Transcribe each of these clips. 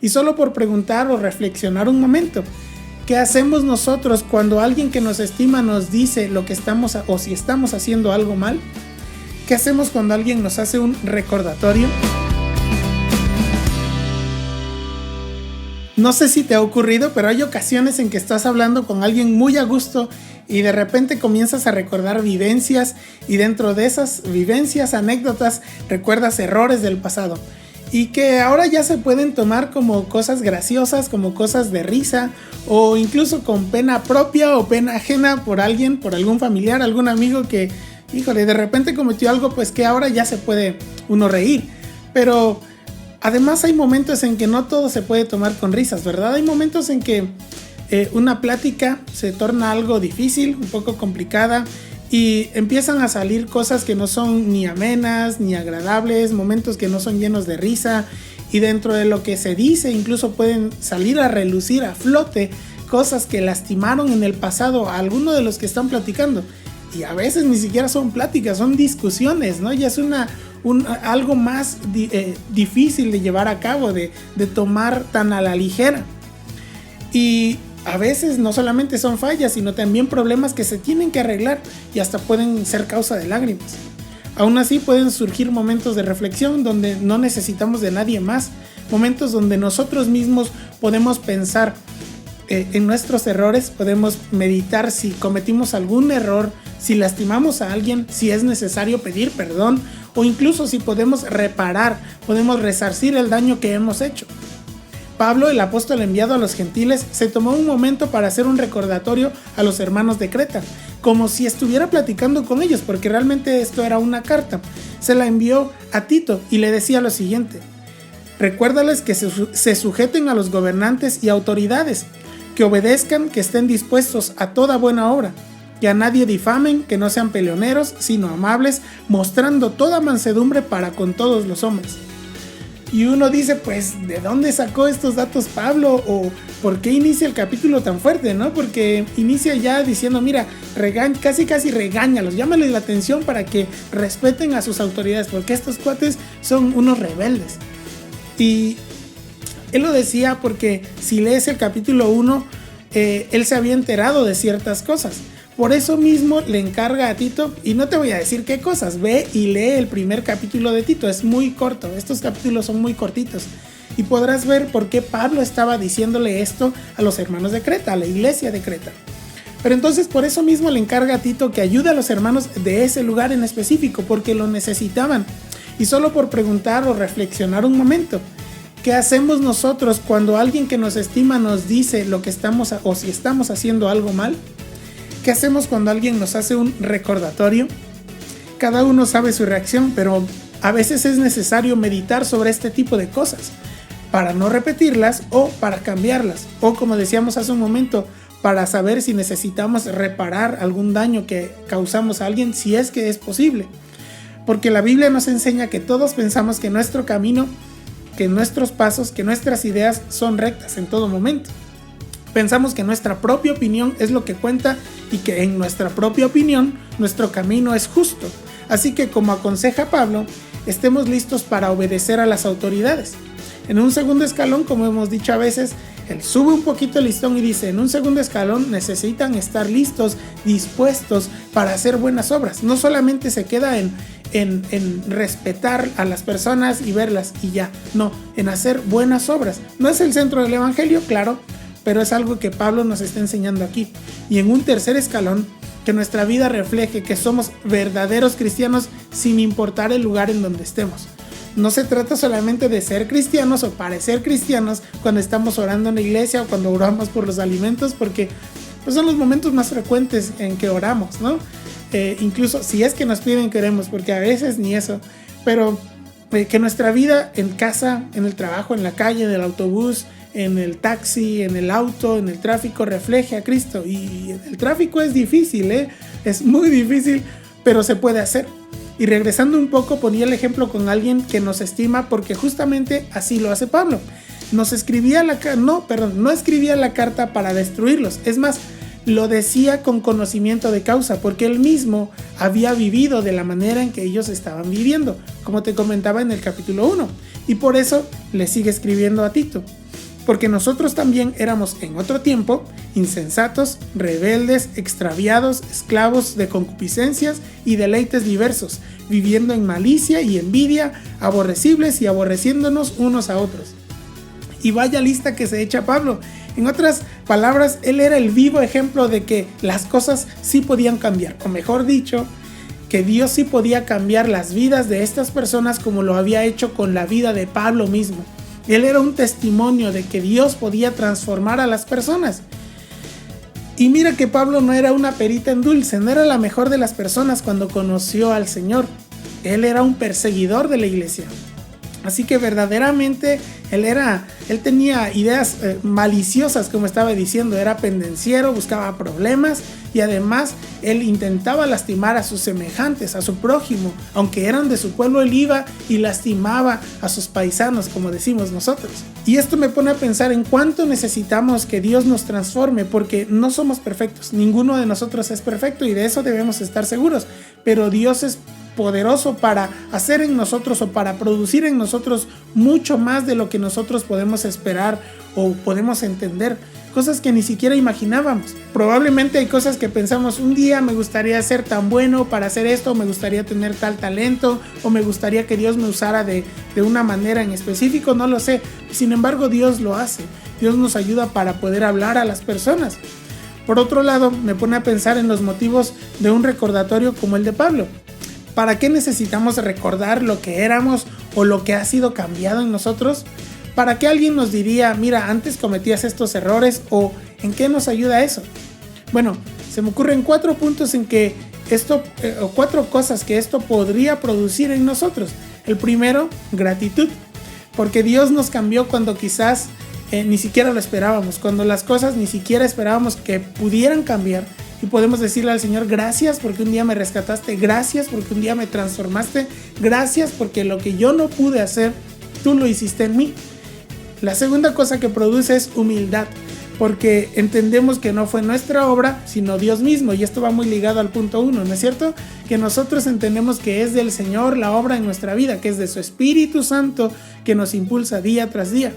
Y solo por preguntar o reflexionar un momento, ¿qué hacemos nosotros cuando alguien que nos estima nos dice lo que estamos o si estamos haciendo algo mal? ¿Qué hacemos cuando alguien nos hace un recordatorio? No sé si te ha ocurrido, pero hay ocasiones en que estás hablando con alguien muy a gusto y de repente comienzas a recordar vivencias y dentro de esas vivencias, anécdotas, recuerdas errores del pasado y que ahora ya se pueden tomar como cosas graciosas, como cosas de risa o incluso con pena propia o pena ajena por alguien, por algún familiar, algún amigo que, híjole, de repente cometió algo pues que ahora ya se puede uno reír, pero además hay momentos en que no todo se puede tomar con risas, ¿verdad? Hay momentos en que una plática se torna algo difícil, un poco complicada y empiezan a salir cosas que no son ni amenas ni agradables, momentos que no son llenos de risa y dentro de lo que se dice incluso pueden salir a relucir a flote cosas que lastimaron en el pasado a alguno de los que están platicando y a veces ni siquiera son pláticas, son discusiones, ¿no? Ya es algo más difícil de llevar a cabo, de tomar tan a la ligera. Y a veces no solamente son fallas, sino también problemas que se tienen que arreglar y hasta pueden ser causa de lágrimas. Aún así pueden surgir momentos de reflexión donde no necesitamos de nadie más, momentos donde nosotros mismos podemos pensar en nuestros errores, podemos meditar si cometimos algún error, si lastimamos a alguien, si es necesario pedir perdón o incluso si podemos reparar, podemos resarcir el daño que hemos hecho. Pablo, el apóstol enviado a los gentiles, se tomó un momento para hacer un recordatorio a los hermanos de Creta, como si estuviera platicando con ellos, porque realmente esto era una carta. Se la envió a Tito y le decía lo siguiente: recuérdales que se sujeten a los gobernantes y autoridades, que obedezcan, que estén dispuestos a toda buena obra, que a nadie difamen, que no sean peleoneros, sino amables, mostrando toda mansedumbre para con todos los hombres. Y uno dice, pues, ¿de dónde sacó estos datos Pablo? ¿O por qué inicia el capítulo tan fuerte, no? Porque inicia ya diciendo, mira, casi regáñalos, llámales la atención para que respeten a sus autoridades, porque estos cuates son unos rebeldes. Y él lo decía porque si lees el capítulo 1, él se había enterado de ciertas cosas. Por eso mismo le encarga a Tito, y no te voy a decir qué cosas, ve y lee el primer capítulo de Tito, es muy corto, estos capítulos son muy cortitos, y podrás ver por qué Pablo estaba diciéndole esto a los hermanos de Creta, a la iglesia de Creta. Pero entonces por eso mismo le encarga a Tito que ayude a los hermanos de ese lugar en específico, porque lo necesitaban, y solo por preguntar o reflexionar un momento, ¿qué hacemos nosotros cuando alguien que nos estima nos dice lo que estamos o si estamos haciendo algo mal? ¿Qué hacemos cuando alguien nos hace un recordatorio? Cada uno sabe su reacción, pero a veces es necesario meditar sobre este tipo de cosas para no repetirlas o para cambiarlas, o como decíamos hace un momento, para saber si necesitamos reparar algún daño que causamos a alguien, si es que es posible. Porque la Biblia nos enseña que todos pensamos que nuestro camino, que nuestros pasos, que nuestras ideas son rectas en todo momento. Pensamos que nuestra propia opinión es lo que cuenta y que en nuestra propia opinión nuestro camino es justo. Así que, como aconseja Pablo, estemos listos para obedecer a las autoridades. En un segundo escalón, como hemos dicho a veces, él sube un poquito el listón y dice, en un segundo escalón necesitan estar listos, dispuestos para hacer buenas obras. No solamente se queda en respetar a las personas y verlas y ya, no, en hacer buenas obras. No es el centro del evangelio, claro, pero es algo que Pablo nos está enseñando aquí. Y en un tercer escalón, que nuestra vida refleje que somos verdaderos cristianos sin importar el lugar en donde estemos. No se trata solamente de ser cristianos o parecer cristianos cuando estamos orando en la iglesia o cuando oramos por los alimentos, porque pues, son los momentos más frecuentes en que oramos, ¿no? Incluso si es que nos piden que oremos, porque a veces ni eso, pero que nuestra vida en casa, en el trabajo, en la calle, en el autobús, en el taxi, en el auto, en el tráfico, refleje a Cristo. Y el tráfico es difícil, es muy difícil, pero se puede hacer. Y regresando un poco, ponía el ejemplo con alguien que nos estima, porque justamente así lo hace Pablo. No escribía la carta para destruirlos. Es más, lo decía con conocimiento de causa, porque él mismo había vivido de la manera en que ellos estaban viviendo, como te comentaba en el capítulo 1. Y por eso le sigue escribiendo a Tito. porque nosotros también éramos en otro tiempo insensatos, rebeldes, extraviados, esclavos de concupiscencias y deleites diversos, viviendo en malicia y envidia, aborrecibles y aborreciéndonos unos a otros. Y vaya lista que se echa Pablo. En otras palabras, él era el vivo ejemplo de que las cosas sí podían cambiar, o mejor dicho, que Dios sí podía cambiar las vidas de estas personas como lo había hecho con la vida de Pablo mismo. Él era un testimonio de que Dios podía transformar a las personas. Y mira que Pablo no era una perita en dulce, no era la mejor de las personas cuando conoció al Señor. Él era un perseguidor de la iglesia. Así que verdaderamente él tenía ideas maliciosas, como estaba diciendo, era pendenciero, buscaba problemas y además él intentaba lastimar a sus semejantes, a su prójimo, aunque eran de su pueblo, él iba y lastimaba a sus paisanos, como decimos nosotros. Y esto me pone a pensar en cuánto necesitamos que Dios nos transforme, porque no somos perfectos, ninguno de nosotros es perfecto y de eso debemos estar seguros, pero Dios es poderoso para hacer en nosotros o para producir en nosotros mucho más de lo que nosotros podemos esperar o podemos entender, cosas que ni siquiera imaginábamos. Probablemente hay cosas que pensamos, un día me gustaría ser tan bueno para hacer esto, o me gustaría tener tal talento, o me gustaría que Dios me usara de una manera en específico, no lo sé. Sin embargo, Dios lo hace. Dios nos ayuda para poder hablar a las personas. Por otro lado, me pone a pensar en los motivos de un recordatorio como el de Pablo. ¿Para qué necesitamos recordar lo que éramos o lo que ha sido cambiado en nosotros? ¿Para qué alguien nos diría, mira, antes cometías estos errores? ¿O en qué nos ayuda eso? Bueno, se me ocurren 4 puntos en que o 4 cosas que esto podría producir en nosotros. El primero, gratitud, porque Dios nos cambió cuando quizás ni siquiera lo esperábamos, cuando las cosas ni siquiera esperábamos que pudieran cambiar. Y podemos decirle al Señor, gracias porque un día me rescataste, gracias porque un día me transformaste, gracias porque lo que yo no pude hacer, tú lo hiciste en mí. La segunda cosa que produce es humildad, porque entendemos que no fue nuestra obra, sino Dios mismo, y esto va muy ligado al punto 1, ¿no es cierto? Que nosotros entendemos que es del Señor la obra en nuestra vida, que es de su Espíritu Santo que nos impulsa día tras día.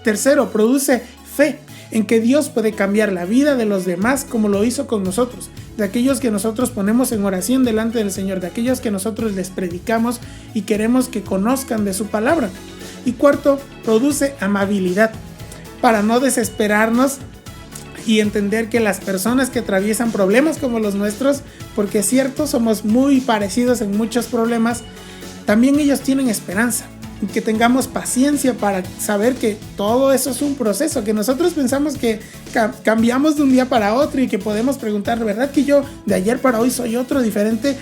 Tercero, produce fe, en que Dios puede cambiar la vida de los demás como lo hizo con nosotros, de aquellos que nosotros ponemos en oración delante del Señor, de aquellos que nosotros les predicamos y queremos que conozcan de su palabra. Y cuarto, produce amabilidad, para no desesperarnos y entender que las personas que atraviesan problemas como los nuestros, porque es cierto, somos muy parecidos en muchos problemas, también ellos tienen esperanza. Y que tengamos paciencia para saber que todo eso es un proceso, que nosotros pensamos que cambiamos de un día para otro y que podemos preguntar, ¿verdad que yo de ayer para hoy soy otro diferente?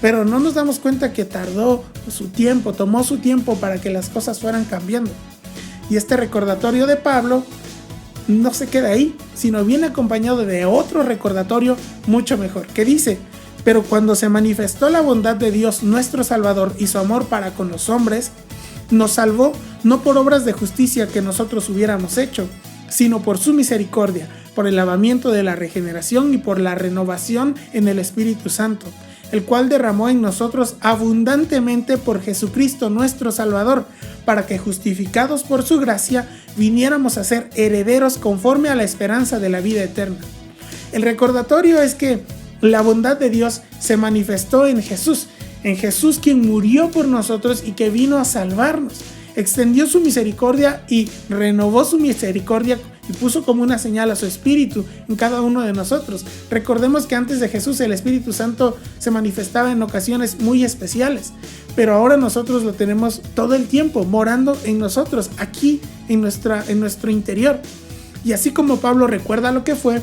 Pero no nos damos cuenta que tardó su tiempo, tomó su tiempo para que las cosas fueran cambiando. Y este recordatorio de Pablo no se queda ahí, sino viene acompañado de otro recordatorio mucho mejor, que dice, pero cuando se manifestó la bondad de Dios nuestro Salvador y su amor para con los hombres, nos salvó no por obras de justicia que nosotros hubiéramos hecho, sino por su misericordia, por el lavamiento de la regeneración y por la renovación en el Espíritu Santo, el cual derramó en nosotros abundantemente por Jesucristo nuestro Salvador, para que justificados por su gracia viniéramos a ser herederos conforme a la esperanza de la vida eterna. El recordatorio es que la bondad de Dios se manifestó en Jesús quien murió por nosotros y que vino a salvarnos. Extendió su misericordia y renovó su misericordia y puso como una señal a su Espíritu en cada uno de nosotros. Recordemos que antes de Jesús el Espíritu Santo se manifestaba en ocasiones muy especiales, pero ahora nosotros lo tenemos todo el tiempo morando en nosotros, aquí en nuestro interior. Y así como Pablo recuerda lo que fue,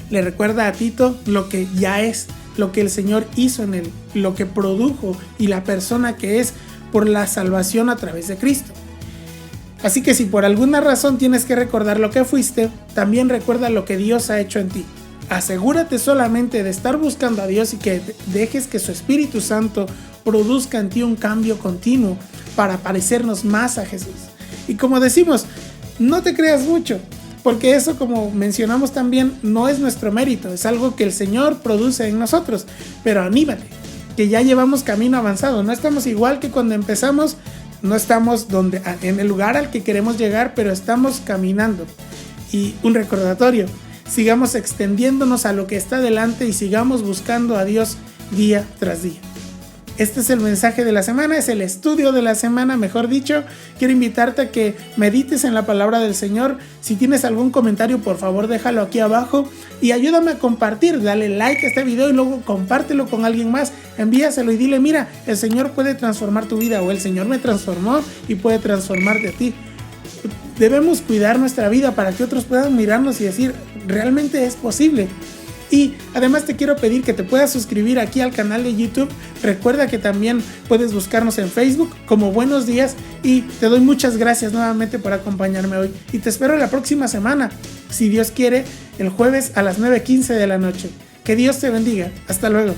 le recuerda a Tito lo que ya es, lo que el Señor hizo en él, lo que produjo y la persona que es por la salvación a través de Cristo. Así que si por alguna razón tienes que recordar lo que fuiste, también recuerda lo que Dios ha hecho en ti. Asegúrate solamente de estar buscando a Dios y que dejes que su Espíritu Santo produzca en ti un cambio continuo para parecernos más a Jesús. Y como decimos, no te creas mucho, porque eso, como mencionamos también, no es nuestro mérito, es algo que el Señor produce en nosotros. Pero anímate, que ya llevamos camino avanzado, no estamos igual que cuando empezamos, no estamos en el lugar al que queremos llegar, pero estamos caminando. Y un recordatorio, sigamos extendiéndonos a lo que está delante y sigamos buscando a Dios día tras día. Este es el mensaje de la semana, es el estudio de la semana, mejor dicho. Quiero invitarte a que medites en la palabra del Señor. Si tienes algún comentario, por favor déjalo aquí abajo y ayúdame a compartir. Dale like a este video y luego compártelo con alguien más. Envíaselo y dile, mira, el Señor puede transformar tu vida, o el Señor me transformó y puede transformarte a ti. Debemos cuidar nuestra vida para que otros puedan mirarnos y decir, realmente es posible. Y además te quiero pedir que te puedas suscribir aquí al canal de YouTube. Recuerda que también puedes buscarnos en Facebook como Buenos Días, y te doy muchas gracias nuevamente por acompañarme hoy y te espero la próxima semana, si Dios quiere, el jueves a las 9:15 de la noche. Que Dios te bendiga. Hasta luego.